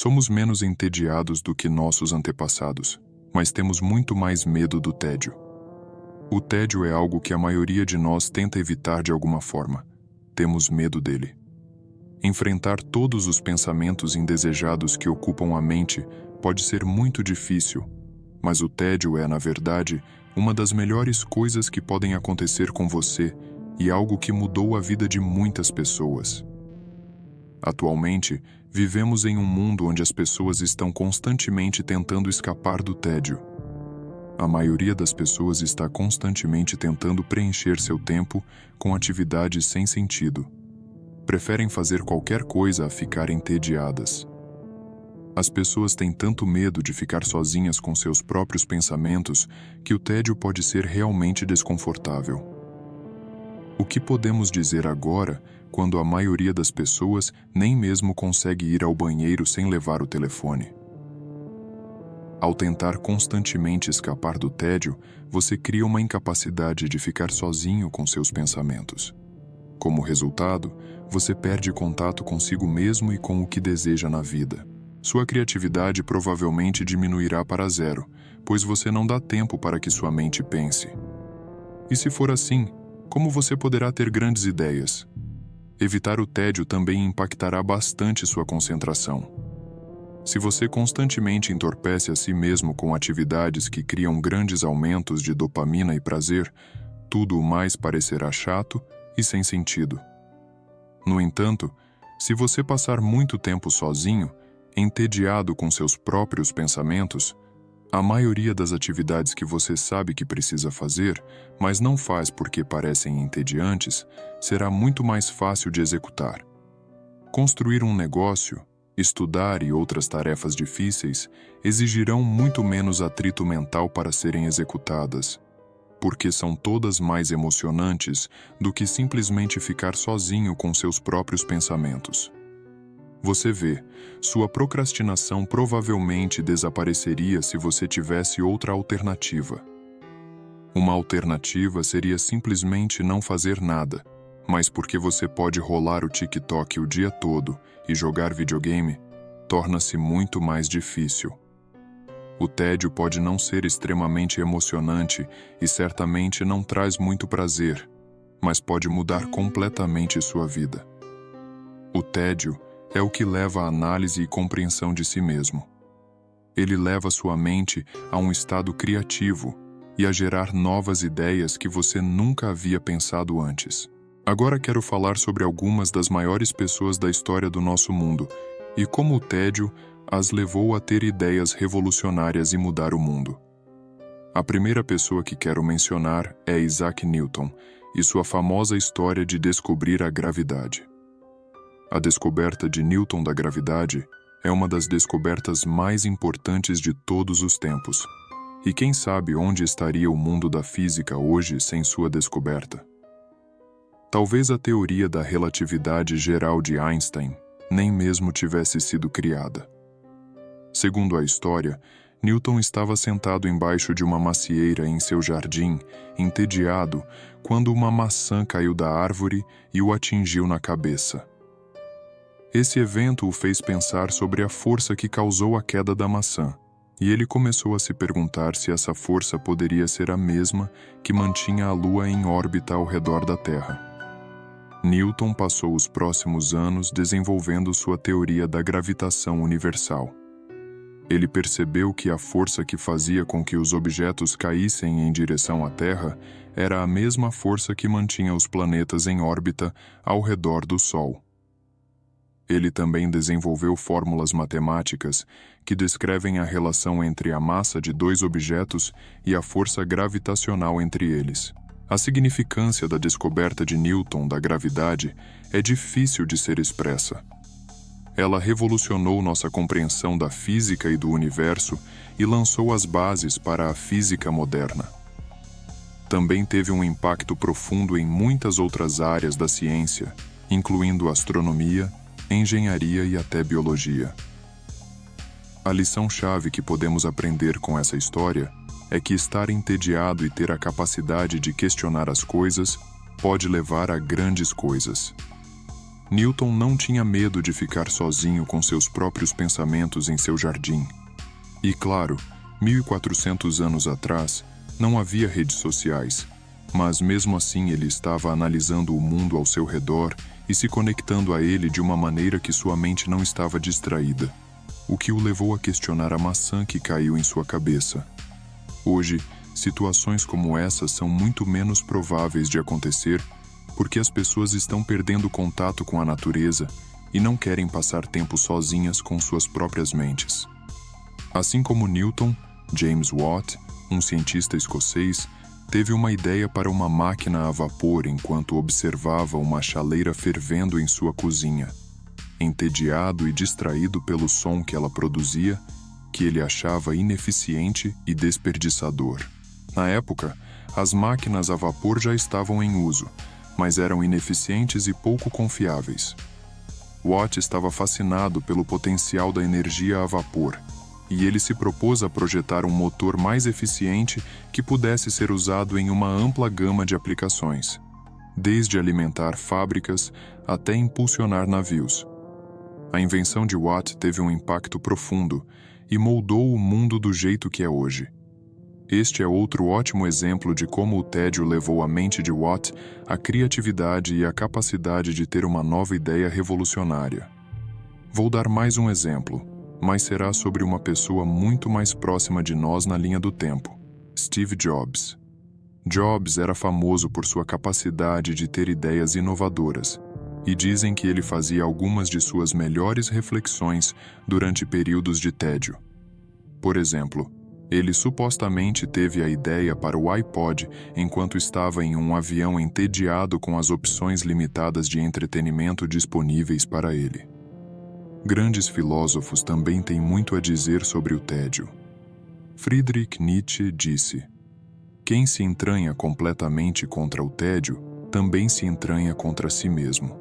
Somos menos entediados do que nossos antepassados, mas temos muito mais medo do tédio. O tédio é algo que a maioria de nós tenta evitar de alguma forma. Temos medo dele. Enfrentar todos os pensamentos indesejados que ocupam a mente pode ser muito difícil, mas o tédio é, na verdade, uma das melhores coisas que podem acontecer com você e algo que mudou a vida de muitas pessoas. Atualmente, vivemos em um mundo onde as pessoas estão constantemente tentando escapar do tédio. A maioria das pessoas está constantemente tentando preencher seu tempo com atividades sem sentido. Preferem fazer qualquer coisa a ficar entediadas. As pessoas têm tanto medo de ficar sozinhas com seus próprios pensamentos que o tédio pode ser realmente desconfortável. O que podemos dizer agora quando a maioria das pessoas nem mesmo consegue ir ao banheiro sem levar o telefone? Ao tentar constantemente escapar do tédio, você cria uma incapacidade de ficar sozinho com seus pensamentos. Como resultado, você perde contato consigo mesmo e com o que deseja na vida. Sua criatividade provavelmente diminuirá para zero, pois você não dá tempo para que sua mente pense. E se for assim, como você poderá ter grandes ideias? Evitar o tédio também impactará bastante sua concentração. Se você constantemente entorpece a si mesmo com atividades que criam grandes aumentos de dopamina e prazer, tudo o mais parecerá chato e sem sentido. No entanto, se você passar muito tempo sozinho, entediado com seus próprios pensamentos, a maioria das atividades que você sabe que precisa fazer, mas não faz porque parecem entediantes, será muito mais fácil de executar. Construir um negócio, estudar e outras tarefas difíceis exigirão muito menos atrito mental para serem executadas, porque são todas mais emocionantes do que simplesmente ficar sozinho com seus próprios pensamentos. Você vê, sua procrastinação provavelmente desapareceria se você tivesse outra alternativa. Uma alternativa seria simplesmente não fazer nada, mas porque você pode rolar o TikTok o dia todo e jogar videogame, torna-se muito mais difícil. O tédio pode não ser extremamente emocionante e certamente não traz muito prazer, mas pode mudar completamente sua vida. O tédio é o que leva à análise e compreensão de si mesmo. Ele leva sua mente a um estado criativo e a gerar novas ideias que você nunca havia pensado antes. Agora quero falar sobre algumas das maiores pessoas da história do nosso mundo e como o tédio as levou a ter ideias revolucionárias e mudar o mundo. A primeira pessoa que quero mencionar é Isaac Newton e sua famosa história de descobrir a gravidade. A descoberta de Newton da gravidade é uma das descobertas mais importantes de todos os tempos. E quem sabe onde estaria o mundo da física hoje sem sua descoberta? Talvez a teoria da relatividade geral de Einstein nem mesmo tivesse sido criada. Segundo a história, Newton estava sentado embaixo de uma macieira em seu jardim, entediado, quando uma maçã caiu da árvore e o atingiu na cabeça. Esse evento o fez pensar sobre a força que causou a queda da maçã, e ele começou a se perguntar se essa força poderia ser a mesma que mantinha a Lua em órbita ao redor da Terra. Newton passou os próximos anos desenvolvendo sua teoria da gravitação universal. Ele percebeu que a força que fazia com que os objetos caíssem em direção à Terra era a mesma força que mantinha os planetas em órbita ao redor do Sol. Ele também desenvolveu fórmulas matemáticas que descrevem a relação entre a massa de dois objetos e a força gravitacional entre eles. A significância da descoberta de Newton da gravidade é difícil de ser expressa. Ela revolucionou nossa compreensão da física e do universo e lançou as bases para a física moderna. Também teve um impacto profundo em muitas outras áreas da ciência, incluindo astronomia, engenharia e até biologia. A lição-chave que podemos aprender com essa história é que estar entediado e ter a capacidade de questionar as coisas pode levar a grandes coisas. Newton não tinha medo de ficar sozinho com seus próprios pensamentos em seu jardim. E claro, 1400 anos atrás, não havia redes sociais, mas mesmo assim ele estava analisando o mundo ao seu redor e se conectando a ele de uma maneira que sua mente não estava distraída, o que o levou a questionar a maçã que caiu em sua cabeça. Hoje, situações como essa são muito menos prováveis de acontecer porque as pessoas estão perdendo contato com a natureza e não querem passar tempo sozinhas com suas próprias mentes. Assim como Newton, James Watt, um cientista escocês, teve uma ideia para uma máquina a vapor enquanto observava uma chaleira fervendo em sua cozinha. Entediado e distraído pelo som que ela produzia, que ele achava ineficiente e desperdiçador. Na época, as máquinas a vapor já estavam em uso, mas eram ineficientes e pouco confiáveis. Watt estava fascinado pelo potencial da energia a vapor, e ele se propôs a projetar um motor mais eficiente que pudesse ser usado em uma ampla gama de aplicações, desde alimentar fábricas até impulsionar navios. A invenção de Watt teve um impacto profundo e moldou o mundo do jeito que é hoje. Este é outro ótimo exemplo de como o tédio levou a mente de Watt à criatividade e à capacidade de ter uma nova ideia revolucionária. Vou dar mais um exemplo, mas será sobre uma pessoa muito mais próxima de nós na linha do tempo: Steve Jobs. Jobs era famoso por sua capacidade de ter ideias inovadoras, e dizem que ele fazia algumas de suas melhores reflexões durante períodos de tédio. Por exemplo, ele supostamente teve a ideia para o iPod enquanto estava em um avião entediado com as opções limitadas de entretenimento disponíveis para ele. Grandes filósofos também têm muito a dizer sobre o tédio. Friedrich Nietzsche disse: "Quem se entranha completamente contra o tédio, também se entranha contra si mesmo.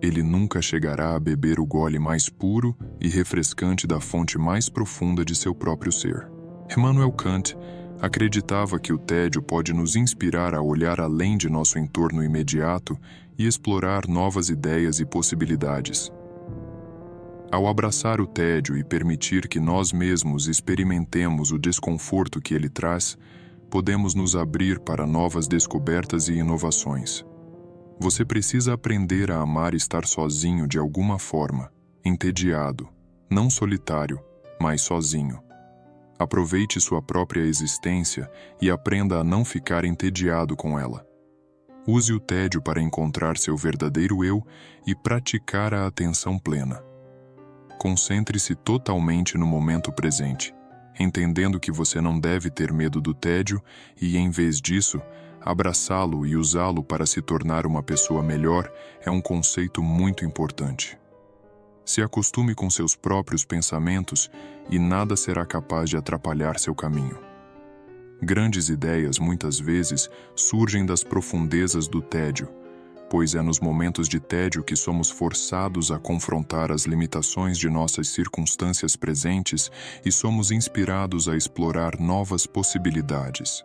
Ele nunca chegará a beber o gole mais puro e refrescante da fonte mais profunda de seu próprio ser." Immanuel Kant acreditava que o tédio pode nos inspirar a olhar além de nosso entorno imediato e explorar novas ideias e possibilidades. Ao abraçar o tédio e permitir que nós mesmos experimentemos o desconforto que ele traz, podemos nos abrir para novas descobertas e inovações. Você precisa aprender a amar estar sozinho de alguma forma, entediado, não solitário, mas sozinho. Aproveite sua própria existência e aprenda a não ficar entediado com ela. Use o tédio para encontrar seu verdadeiro eu e praticar a atenção plena. Concentre-se totalmente no momento presente, entendendo que você não deve ter medo do tédio e, em vez disso, abraçá-lo e usá-lo para se tornar uma pessoa melhor é um conceito muito importante. Se acostume com seus próprios pensamentos e nada será capaz de atrapalhar seu caminho. Grandes ideias, muitas vezes, surgem das profundezas do tédio, pois é nos momentos de tédio que somos forçados a confrontar as limitações de nossas circunstâncias presentes e somos inspirados a explorar novas possibilidades.